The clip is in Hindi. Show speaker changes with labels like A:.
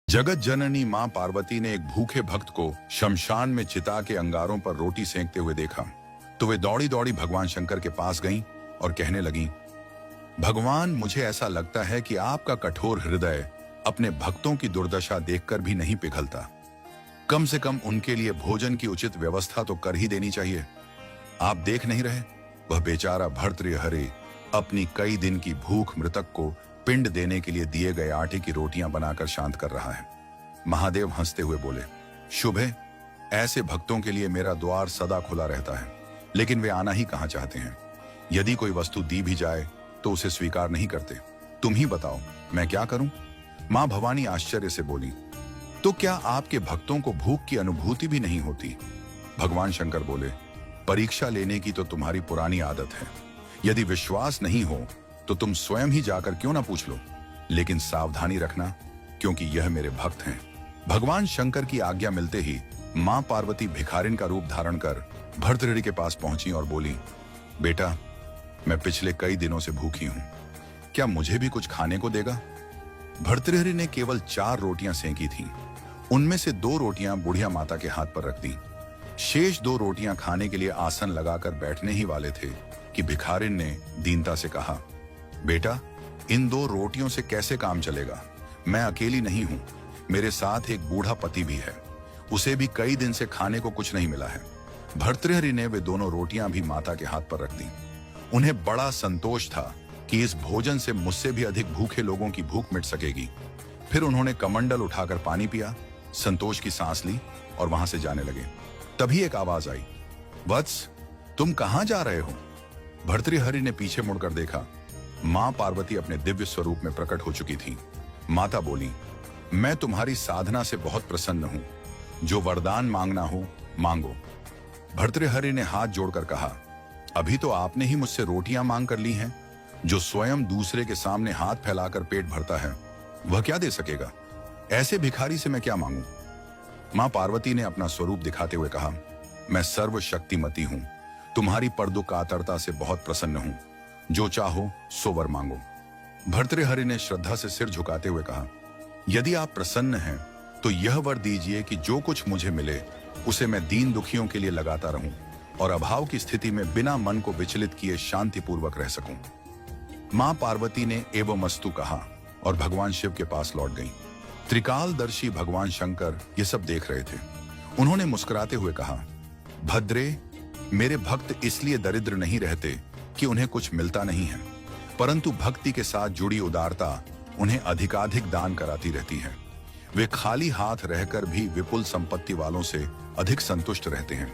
A: जगत जननी मां पार्वती ने एक भूखे भक्त को शमशान में चिता के अंगारों पर रोटी सेंकते हुए देखा तो वे दौड़ी दौड़ी भगवान शंकर के पास गईं और कहने लगीं, भगवान, मुझे ऐसा लगता है कि आपका कठोर हृदय अपने भक्तों की दुर्दशा देखकर भी नहीं पिघलता। कम से कम उनके लिए भोजन की उचित व्यवस्था तो कर ही देनी चाहिए। आप देख नहीं रहे, वह बेचारा भर्तृहरि अपनी कई दिन की भूख मृतक को पिंड देने के लिए दिए गए आटे की रोटियां बनाकर शांत कर रहा है। महादेव हंसते हुए बोले, शुभ है, ऐसे भक्तों के लिए मेरा द्वार सदा खुला रहता है, लेकिन वे आना ही कहां चाहते हैं। यदि कोई वस्तु दी भी जाए तो उसे स्वीकार नहीं करते। तुम ही बताओ, मैं क्या करूं? मां भवानी आश्चर्य से बोली, तो क्या आपके भक्तों को भूख की अनुभूति भी नहीं होती? भगवान शंकर बोले, परीक्षा लेने की तो तुम्हारी पुरानी आदत है। यदि विश्वास नहीं हो तो तुम स्वयं ही जाकर क्यों ना पूछ लो, लेकिन सावधानी रखना, क्योंकि यह मेरे भक्त हैं। भगवान शंकर की आज्ञा मिलते ही मां पार्वती भिखारिन का रूप धारण कर भर्तृहरि के पास पहुंची और बोली, बेटा, मैं पिछले कई दिनों से भूखी हूं, क्या मुझे भी कुछ खाने को देगा? भर्तृहरि ने केवल 4 रोटियां सेंकी थीं। उनमें से 2 रोटियां बुढ़िया माता के हाथ पर रख दी। शेष 2 रोटियां खाने के लिए आसन लगाकर बैठने ही वाले थे कि भिखारिन ने दीनता से कहा, बेटा, इन 2 रोटियों से कैसे काम चलेगा? मैं अकेली नहीं हूं, मेरे साथ एक बूढ़ा पति भी है, उसे भी कई दिन से खाने को कुछ नहीं मिला है। भर्तृहरि ने वे दोनों रोटियां भी माता के हाथ पर रख दी। उन्हें बड़ा संतोष था कि इस भोजन से मुझसे भी अधिक भूखे लोगों की भूख मिट सकेगी। फिर उन्होंने कमंडल उठाकर पानी पिया, संतोष की सांस ली और वहां से जाने लगे। तभी एक आवाज आई, वत्स, तुम कहां जा रहे हो? भर्तृहरि ने पीछे मुड़कर देखा। मां पार्वती अपने दिव्य स्वरूप में प्रकट हो चुकी थी। माता बोली, मैं तुम्हारी साधना से बहुत प्रसन्न हूं, जो वरदान मांगना हो मांगो। भर्तृहरि ने हाथ जोड़कर कहा, अभी तो आपने ही मुझसे रोटियां मांग कर ली हैं। जो स्वयं दूसरे के सामने हाथ फैलाकर पेट भरता है, वह क्या दे सकेगा? ऐसे भिखारी से मैं क्या मांगूं? मां पार्वती ने अपना स्वरूप दिखाते हुए कहा, मैं सर्वशक्तिमती हूं, तुम्हारी परदुख कातरता से बहुत प्रसन्न हूं, जो चाहो सो वर मांगो। भर्तृहरि ने श्रद्धा से सिर झुकाते हुए कहा, यदि आप प्रसन्न हैं तो यह वर दीजिए कि जो कुछ मुझे मिले उसे मैं दीन दुखियों के लिए लगाता रहूं और अभाव की स्थिति में बिना मन को विचलित किए शांतिपूर्वक रह सकूं। मां पार्वती ने एवमस्तु कहा और भगवान शिव के पास लौट गईं। त्रिकालदर्शी भगवान शंकर ये सब देख रहे थे। उन्होंने मुस्कुराते हुए कहा, भद्रे, मेरे भक्त इसलिए दरिद्र नहीं रहते कि उन्हें कुछ मिलता नहीं है, परंतु भक्ति के साथ जुड़ी उदारता उन्हें अधिकाधिक दान कराती रहती है। वे खाली हाथ रहकर भी विपुल संपत्ति वालों से अधिक संतुष्ट रहते हैं।